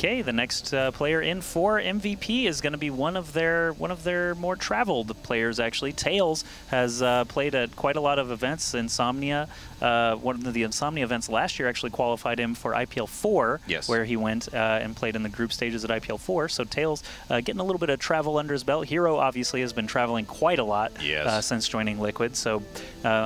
Okay, the next player in for MVP is going to be one of their more traveled players. Actually, Tails has played at quite a lot of events. Insomnia, one of the Insomnia events last year actually qualified him for IPL 4, yes, where he went and played in the group stages at IPL 4. So Tails getting a little bit of travel under his belt. Hero obviously has been traveling quite a lot since joining Liquid. So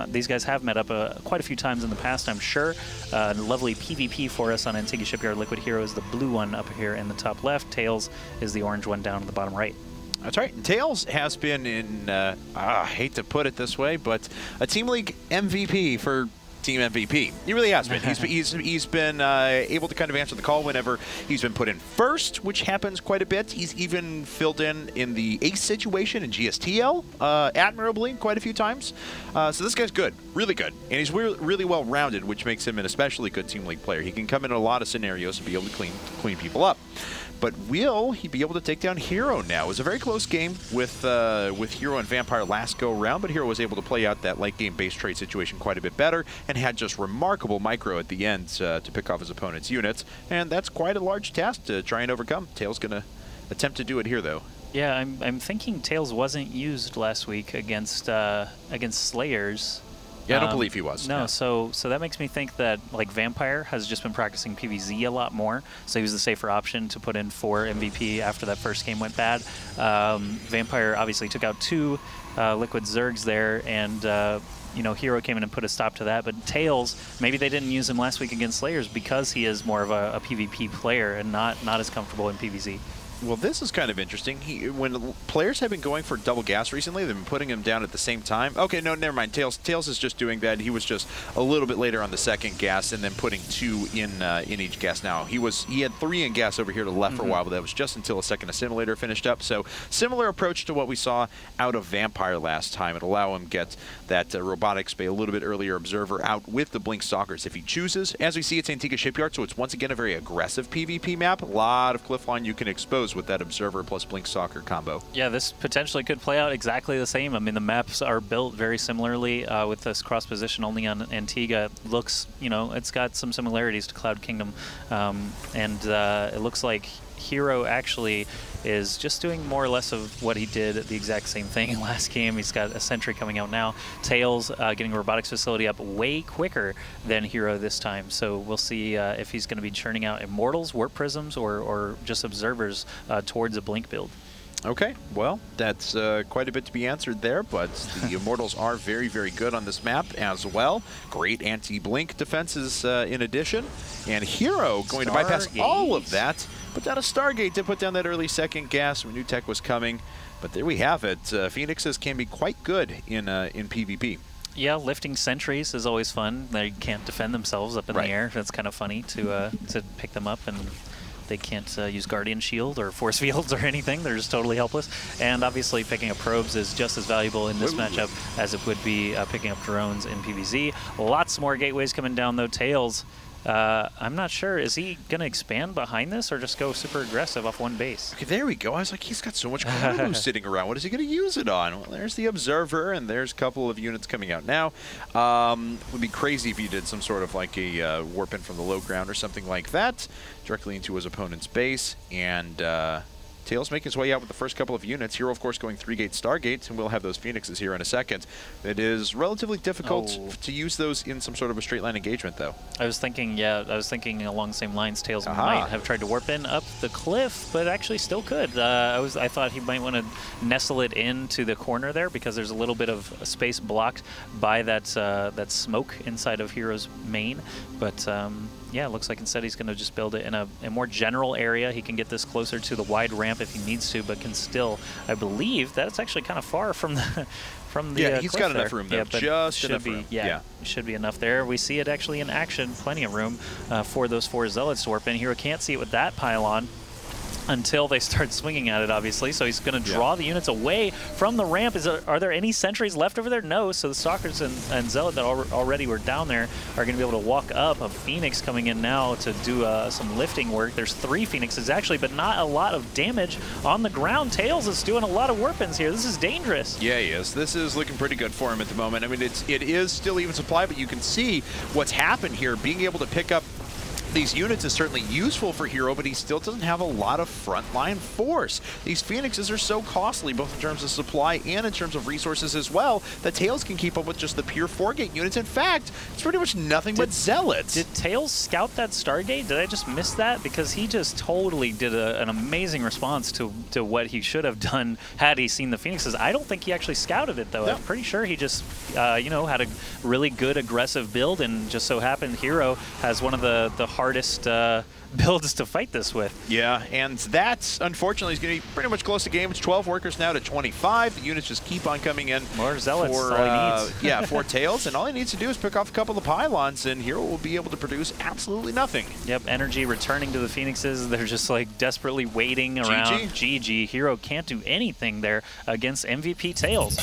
these guys have met up quite a few times in the past, I'm sure. Lovely PvP for us on Antigua Shipyard. Liquid Hero is the blue one up here in the top left. Tails is the orange one down in the bottom right. That's right. And Tails has been in, I hate to put it this way, but a Team League MVP for Team MVP. He really has been. He's been able to kind of answer the call whenever he's been put in first, which happens quite a bit. He's even filled in the ace situation in GSTL admirably quite a few times. So this guy's good, really good. And he's really well-rounded, which makes him an especially good Team League player. He can come in a lot of scenarios and be able to clean people up. But will he be able to take down Hero now? It was a very close game with Hero and Vampire last go around, but Hero was able to play out that late game base trade situation quite a bit better and had just remarkable micro at the end to pick off his opponent's units. And that's quite a large task to try and overcome. Tails going to attempt to do it here, though. Yeah, I'm thinking Tails wasn't used last week against Slayers. Yeah, I don't believe he was. No, so that makes me think that like Vampire has just been practicing PvZ a lot more, so he was the safer option to put in for MVP after that first game went bad. Vampire obviously took out 2 Liquid Zergs there, and you know, Hero came in and put a stop to that. But Tails, maybe they didn't use him last week against Slayers because he is more of a PvP player and not as comfortable in PvZ. Well, this is kind of interesting. When players have been going for double gas recently, they've been putting him down at the same time. Okay, no, never mind. Tails is just doing that. He was just a little bit later on the second gas and then putting 2 in each gas now. He had 3 in gas over here to the left for a while, but that was just until a second assimilator finished up. So similar approach to what we saw out of Vampire last time. It'll allow him get that robotics bay a little bit earlier observer out with the Blink Stalkers if he chooses. As we see, it's Antigua Shipyard, so it's once again a very aggressive PvP map. A lot of cliff line you can expose with that observer plus Blink Stalker combo. Yeah, this potentially could play out exactly the same. I mean, the maps are built very similarly with this cross position only on Antigua. Looks, you know, it's got some similarities to Cloud Kingdom, and it looks like Hero actually is just doing more or less of what he did, the exact same thing in last game. He's got a Sentry coming out now. Tails getting a robotics facility up way quicker than Hero this time. So we'll see if he's going to be churning out Immortals, Warp Prisms, or just Observers towards a Blink build. Okay, well, that's quite a bit to be answered there, but the Immortals are very, very good on this map as well. Great anti-blink defenses in addition. And Hero going to bypass all of that, put down a Stargate to put down that early second gas when new tech was coming. But there we have it. Phoenixes can be quite good in PvP. Yeah, lifting sentries is always fun. They can't defend themselves up in the air. That's kind of funny to pick them up, and they can't use Guardian Shield or Force Fields or anything. They're just totally helpless. And obviously picking up probes is just as valuable in this matchup as it would be picking up drones in PvZ. Lots more gateways coming down, though. Tails, I'm not sure. Is he going to expand behind this or just go super aggressive off one base? Okay, there we go. I was like, he's got so much cargo sitting around. What is he going to use it on? Well, there's the Observer, and there's a couple of units coming out now. Would be crazy if he did some sort of like a warp in from the low ground or something like that, directly into his opponent's base. And Tails making his way out with the first couple of units. Hero, of course, going 3-gate Stargates, and we'll have those Phoenixes here in a second. It is relatively difficult to use those in some sort of a straight line engagement, though. I was thinking along the same lines. Tails might have tried to warp in up the cliff, but actually still could. I thought he might want to nestle it into the corner there because there's a little bit of space blocked by that smoke inside of Hero's main, but. Yeah, it looks like instead he's going to just build it in a more general area. He can get this closer to the wide ramp if he needs to, but can still, I believe, that's actually kind of far from the yeah, he's got enough room there. Yeah, just enough room. Yeah, should be enough there. We see it actually in action. Plenty of room for those 4 Zealots to warp in. Hero can't see it with that pylon until they start swinging at it, obviously. So he's going to draw the units away from the ramp. Are there any sentries left over there? No. So the Stalkers and Zealot that already were down there are going to be able to walk up. A Phoenix coming in now to do some lifting work. There's 3 Phoenixes, actually, but not a lot of damage on the ground. Tails is doing a lot of warp-ins here. This is dangerous. Yeah, he is. This is looking pretty good for him at the moment. I mean, it is still even supply, but you can see what's happened here. Being able to pick up these units is certainly useful for Hero, but he still doesn't have a lot of frontline force. These Phoenixes are so costly, both in terms of supply and in terms of resources as well, that Tails can keep up with just the pure 4-gate units. In fact, it's pretty much nothing but Zealots. Did Tails scout that Stargate? Did I just miss that? Because he just totally did an amazing response to what he should have done had he seen the Phoenixes. I don't think he actually scouted it, though. No. I'm pretty sure he just, you know, had a really good aggressive build, and just so happened Hero has one of the hardest builds to fight this with. Yeah, and that, unfortunately, is going to be pretty much close to game. It's 12 workers now to 25. The units just keep on coming in. More Zealots, for, all he needs. Yeah, for Tails, and all he needs to do is pick off a couple of pylons, and Hero will be able to produce absolutely nothing. Yep, energy returning to the Phoenixes. They're just like desperately waiting around. GG. Hero can't do anything there against MVP Tails.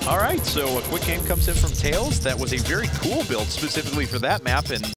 All right, so a quick game comes in from Tails. That was a very cool build specifically for that map, and